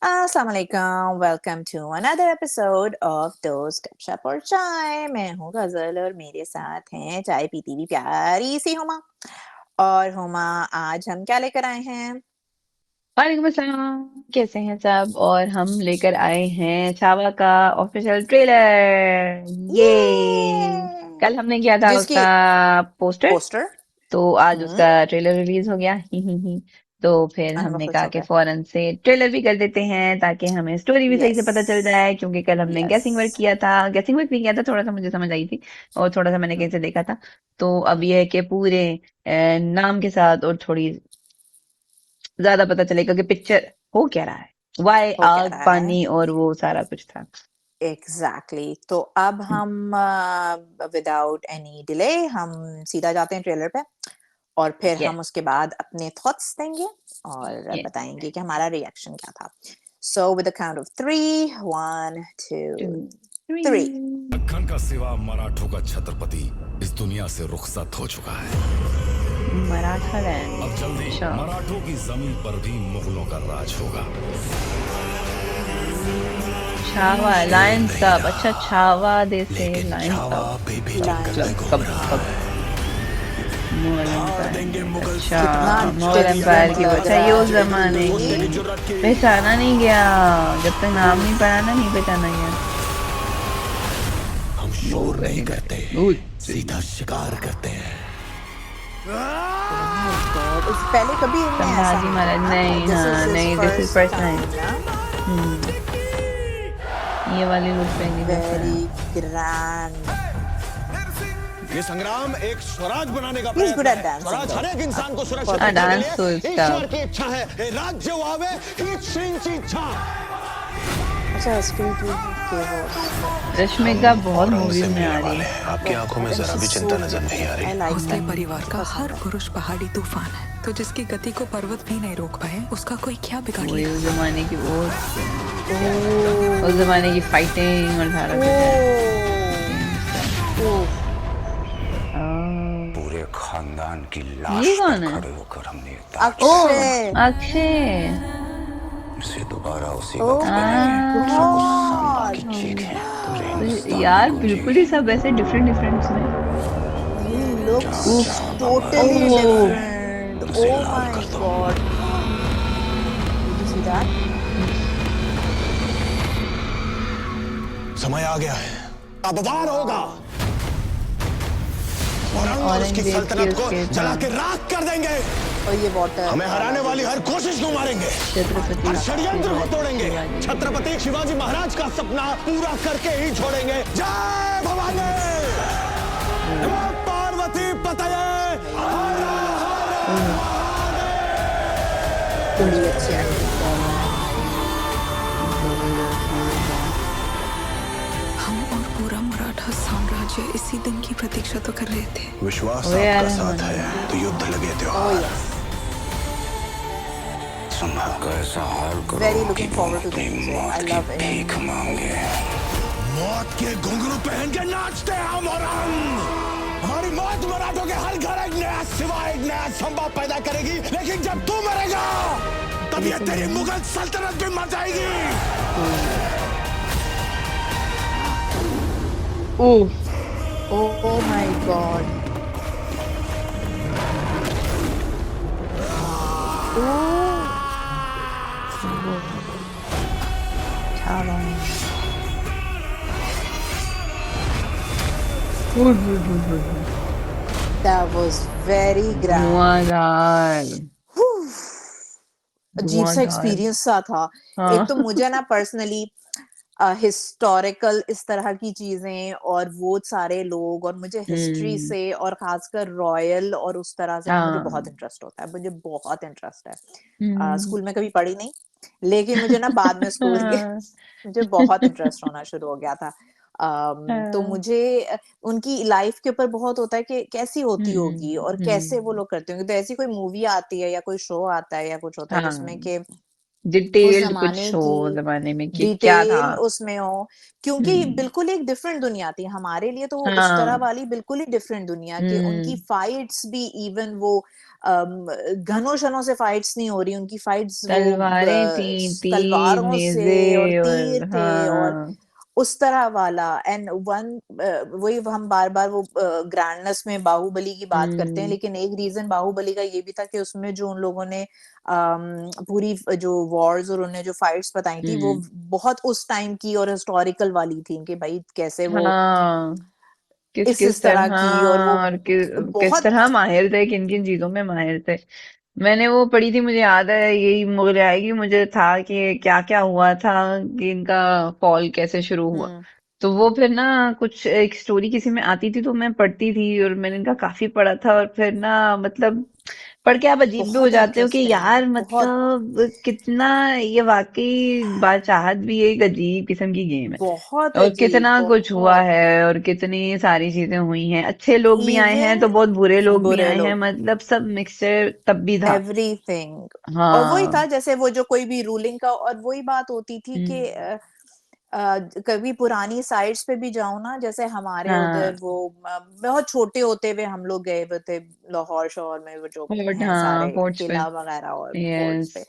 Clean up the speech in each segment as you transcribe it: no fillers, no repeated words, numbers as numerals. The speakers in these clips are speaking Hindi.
अस्सलामुअलैकुम welcome to another episode of Dost Gapshap और चाय। मैं हूँ गजल और मेरे साथ हैं चाय पीती हुई प्यारी सी हुमा। और हुमा, आज हम क्या लेकर आए हैं? वालेकुम अस्सलाम। कैसे हैं सब? और हम लेकर आए हैं छावा का ऑफिशियल ट्रेलर। ये ये कल हमने किया था जिसकी उसका पोस्टर, पोस्टर। तो आज हम्म। उसका ट्रेलर रिलीज हो गया। ही। तो फिर हम हमने खुश कहा हो कि गए। फौरन से ट्रेलर भी कर देते हैं ताकि हमें स्टोरी भी सही से यस, पता चल जाए, क्योंकि कल हमने यस। गैसिंग वर्क किया था। गैसिंग वर्क भी किया था, थोड़ा सा मुझे समझ आई थी और थोड़ा सा मैंने कहीं से देखा था। तो अब ये है कि पूरे नाम के साथ और थोड़ी ज्यादा पता चलेगा कि पिक्चर हो क्या रहा है, वाई हो क्या आग रहा है? पानी और वो सारा कुछ था। एग्जैक्टली तो अब हम्म, हम विदाउट एनी डिले हम सीधा जाते हैं ट्रेलर पे। और फिर ये हम उसके बाद अपने थॉट्स देंगे और ये बताएंगे कि हमारा रिएक्शन क्या था। So with the count of three, one two two three. Three. Deccan का सिवा मराठों का छत्रपति इस दुनिया से रुखसत हो चुका है। मराठा लैंड। अब जल्दी अच्छा। मराठों की जमीन पर भी मुगलों का राज होगा। छावा कोई लायंस नहीं क्लब। अच्छा, रहा, छावा दे से लेकिन लायंस छावा क्लब। बेबी जंगल में लायंस क्लब घूम कब रहा कब है। मुगल फाड़ एम्पायर देंगे में। मुगल अच्छा, कितना सल्तनत, मुगल चलिए एम्पायर डिफरेंट की वो। लग अच्छा, रहा ये उस है जमाने दुश्मन की। की भाई। जुर्रत की। पहचाना नहीं गया। जब तक नाम नहीं पढ़ा ना, नहीं पहचाना गया। हम शोर भूत नहीं नहीं करते, डरते, भूत से सीधा नहीं शिकार डरते। करते हैं। ओह माय गॉड, इस पहले कभी इनने ऐसा संभाजी नहीं किया महाराज ना। नहीं, दिस इज हाँ हिज नहीं, this is first first time. Time ना। हम्म, ये वाली लुक पहली दफा है। Very grand. ये संग्राम एक स्वराज बनाने का ही इज गुड प्रयत्न एट है। डांसिंग स्वराज दो। हर एक इंसान को सुरक्षित हाँ, रखने के डांस तो लिए इसका। ईश्वर की इच्छा है। ये राज्य वावे ही श्रींची इच्छा। अच्छा, स्ट्रीट के वो रश्मिका बहुत औरंग से मूवीज में मिलने आ रही वाले है। हैं, आपकी आंखों में जरा भी चिंता नजर नहीं आ आई रही। लाइक उसके दैट। परिवार का हर पसंद है। पुरुष पहाड़ी तूफान है, तो जिसकी गति को पर्वत भी नहीं रोक पाए, उसका कोई क्या बिगाड़ वही लेगा। उस जमाने की वो, उस ओह जमाने की फाइटिंग और सारा कुछ है। सेम ओह। पूरे खानदान की ये लाश पर कौन है? खड़े होकर हमने ये ओ, ताज अक्षय। अक्षय। इसे दोबारा उसी ओह वक्त माय पहनेंगे जब उस सांबा गॉड। की चीखें पूरे तो हिंदुस्तान में यार बिल्कुल ही गूंजेंगी। सब ऐसे डिफरेंट डिफरेंट में। He looks जहाँ उफ। जहाँ भगवा totally रंग नजर ओ। आए different. उसे Oh लाल my कर दो। god. Did you see that? समय आ गया है, अबवार होगा और उसकी औरंगजेब की सल्तनत को उसके था। जला के राख कर देंगे। और ये water हमें हराने वाली हर कोशिश को मारेंगे, छत्रपति हर षड्यंत्र को तोड़ेंगे। शिवाजी। छत्रपति शिवाजी महाराज का सपना पूरा करके ही छोड़ेंगे। जय भवानी, नमः पार्वती पतये। बड़ी अच्छी acting। हम और पूरा मराठा साम्राज्य इसी दिन की प्रतीक्षा तो कर रहे थे। विश्वास ओए यार, आपका साथ है तो युद्ध लगे Oh त्योहार। yes. संभल कर ऐसा हाल करो Very कि looking वो forward to the अपनी music. I मौत की love it. भीख मांगे। मौत के घुंघरू पहन के नाचते हैं हम और हमारी मौत मराठों के हर घर एक नया सिवा, एक नया संभव पैदा करेगी। लेकिन जब तू मरेगा तब ये तेरी मुगल सल्तनत भी मर जाएगी। उफ। Oh my god. Oh. Chhaava. That was very grand. धुआंधार। अजीब सा धुआंधार। एक्सपीरियंस सा था। एक तो हाँ। मुझे ना पर्सनली हिस्टोरिकल इस तरह की चीजें और वो सारे लोग और मुझे हिस्ट्री हम्म। से और खासकर रॉयल और उस तरह से ना मुझे बहुत हाँ। इंटरेस्ट होता है। मुझे बहुत इंटरेस्ट है। हम्म। स्कूल में कभी पढ़ी नहीं, लेकिन मुझे ना बाद में स्कूल के मुझे बहुत इंटरेस्ट होना शुरू हो गया था। तो हाँ। मुझे उनकी लाइफ के ऊपर बहुत होता है कि कैसी होती होगी और कैसे वो हम्म। लोग करते होंगे। तो ऐसी कोई मूवी आती है या कोई शो आता है या कुछ होता है जिसमें हाँ। कि उस डिटेल्ड कुछ ज़माने हो की ज़माने में कि क्या था। डिटेल उसमें हो, क्योंकि हुँ। बिल्कुल एक डिफरेंट दुनिया थी। हमारे लिए तो वो उस तरह हाँ। वाली बिल्कुल ही डिफरेंट दुनिया कि उनकी हुँ। फाइट्स भी इवन वो घनों-शनों से फाइट्स नहीं हो रही, उनकी फाइट्स वो तलवारें थी, तीर, तलवारों से और नेज़े तीर और थे और हाँ। उस तरह वाला एंड वही हम बार-बार वो ग्रैंडनेस में बाहुबली की बात करते हैं, हुँ। लेकिन एक रीज़न बाहुबली का ये भी था कि उसमें जो उन लोगों ने पूरी जो वॉर्स और उन्होंने जो फाइट्स बताई थी, वो हुँ। बहुत उस टाइम की और हिस्टोरिकल वाली थी कि भाई कैसे वो हाँ। किस इस किस तरह तरह की और वो और किस बहुत तरह माहिर थे, किन किन चीजों में माहिर थे। मैंने वो पढ़ी थी, मुझे याद है, यही मुगल आएगी, मुझे था कि क्या क्या हुआ था, कि इनका फॉल कैसे शुरू हुआ। हुँ, तो वो फिर ना कुछ एक स्टोरी किसी में आती थी तो मैं पढ़ती थी और मैंने इनका काफी पढ़ा था और फिर ना मतलब पढ़ के आप अजीब भी हो बहुत जाते हो कि इंटरेस्टिंग, यार बहुत, मतलब कितना ये वाकई बादशाहत भी एक अजीब किस्म की गेम है बहुत और अजीब, कितना कुछ हुआ बहुत। है और कितनी सारी चीजें हुई हैं, अच्छे लोग भी आए हैं इवन तो बहुत बुरे लोग भी बुरे आए हैं, लोग मतलब सब मिक्सचर तब भी था। एवरीथिंग और वही हाँ। था जैसे वो जो कोई भी रूलिंग का और वही बात होती थी कि हम्म। कभी पुरानी साइट्स पे भी जाओ ना जैसे हमारे उधर हाँ। वो बहुत छोटे होते हुए हम लोग गए हुए थे लाहौर शहर में वो जो फोर्ट, हैं हाँ, सारे फोर्ट्स पे। किला वगैरह और फोर्ट्स यस। पे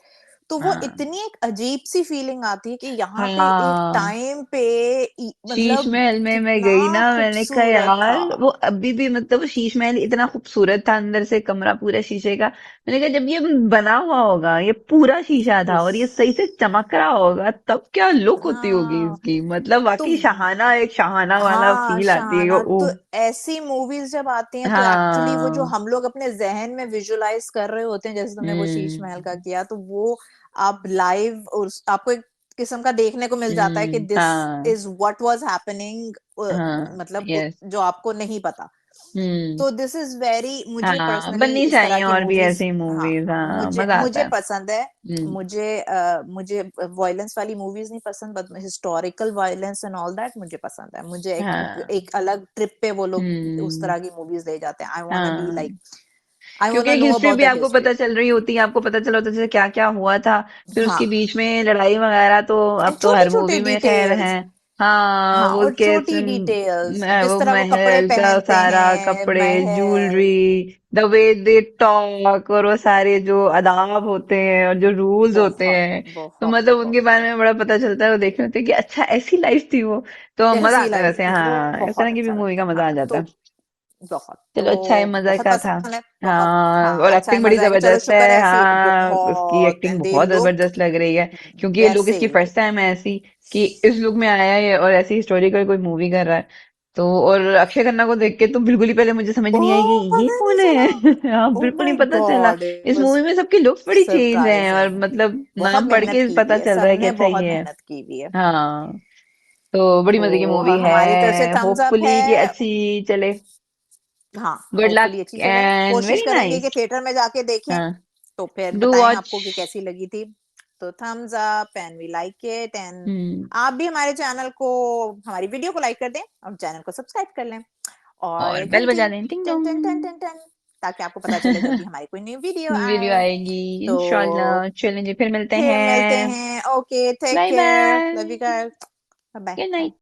तो वो हाँ। इतनी एक अजीब सी फीलिंग आती है कि यहाँ पे एक हाँ, टाइम पे शीश मतलब महल में मैं कितना गई ना, मैंने कहा खूबसूरत था यार वो अभी भी मतलब वो शीश महल इतना खूबसूरत था, अंदर से कमरा पूरा शीशे का। मैंने कहा जब ये बना हुआ होगा, ये पूरा शीशा था उफ और ये सही से चमक रहा होगा, तब क्या लुक होती होगी हाँ इसकी, मतलब तो वाकई शाहाना, एक शाहाना वाला हाँ, फील आती है। शाहाना ओ। तो ऐसी मूवीज़ जब आती हैं तो एक्चुअली वो जो हाँ। हम लोग अपने ज़हन में विजुअलाइज़ कर रहे होते हैं, जैसे तुमने वो शीश महल का हम्म। किया, तो वो आप लाइव उस आपको एक किस्म का देखने को मिल जाता है कि दिस हाँ। इज़ व्हाट वाज़ हैपनिंग हाँ। मतलब यस। जो आपको नहीं पता। हम्म। तो दिस इज़ वेरी मुझे हाँ, पर्सनली बननी इस तरह चाहिए की और भी मूवीज़ ऐसी हाँ, मूवीज, हाँ, मुझे मजा आता मुझे है। पसंद है। हम्म। मुझे वॉयलेंस वाली मूवीज़ नहीं पसंद but historical violence and all that मुझे पसंद है। मुझे एक हाँ। एक अलग ट्रिप पे वो लोग उस हम्म। तरह की मूवीज़ ले जाते हैं। आई वांना बी हाँ, लाइक आई क्योंकि वांना एक नो हिस्ट्री अबाउट भी दैट आपको हिस्ट्री। पता चल रही होती है, आपको पता चला होता है जैसे क्या क्या हुआ था, फिर उसके हाँ, बीच में लड़ाई वगैरह तो एंड अब तो हर छोटे-छोटे मूवी में खैर है। डिटेल्स हाँ, हाँ, वो और छोटी डिटेल्स वो किस तरह वो कपड़े महल का पहनते सारा हैं, कपड़े, महल jewellery, the way they talk और वो सारे जो आदाब होते हैं और जो रूल्स होते बहुत, हैं, तो बहुत, मतलब उनके बारे बहुत में बड़ा पता चलता है, वो देखने होते हैं कि अच्छा ऐसी लाइफ थी वो। तो मजा ऐसी आता है लाइफ वैसे, थी, वो हाँ, इस बहुत तरह की भी अच्छा मूवी लगता का है। मजा आ हाँ, जाता तो है। बहुत, चलो, अच्छा है, मजा बहुत का था। पसंद है, बहुत हाँ, हाँ, और अच्छा है, एक्टिंग बड़ी मज़ा आएगा। चलो जबरदस्त शुक्र है है, ऐसी हाँ, उसकी बहुत एक्टिंग एंड दे बहुत लुक जबरदस्त लग रही है, क्योंकि ये लोग वैसे इसकी ही फर्स्ट टाइम है ऐसी कि इस लुक में आया है और ऐसी हिस्टोरिकल कोई मूवी कर रहा है। तो और अक्षय खन्ना को देख के तो बिल्कुल ही पहले मुझे समझ नहीं आई कि ओह! ये पता नहीं कौन है। चला। हाँ, ओह बिल्कुल माय नहीं पता चला। गॉड! इट इस वाज़ मूवी में सबकी लुक्स बड़ी चेंज हैं और सरप्राइजिंग। मतलब बहुत नाम पढ़ मेहनत के की हुई पता है, चल रहा है कि सबने अच्छा बहुत ये है। मेहनत की हुई है। हाँ, तो बड़ी मजे की तो मूवी हमारी तरफ से है, थम्स अप होपफुली कि है। अच्छी चले। हाँ, गुड होपफुली लक अच्छी चले। एंड कोशिश वेरी करेंगे कि नाइस। थिएटर में जाके देखें, हाँ, तो फिर डू बताएँ वॉच। आपको कि कैसी लगी थी। तो thumbs up and we like it and hmm. आप भी हमारे चैनल को हमारी वीडियो को लाइक कर दें और चैनल को सब्सक्राइब कर लें और और बेल घंटी बजा दें, टिंग tin tin tin Dong. Tin tin ताकि आपको पता चले जब भी हमारी कोई न्यू वीडियो वीडियो आए। आएगी तो इंशाल्लाह, चलेंगे फिर मिलते फिर मिलते हैं। हैं। Okay, take bye care, bye. Love you guys, bye good bye. Night.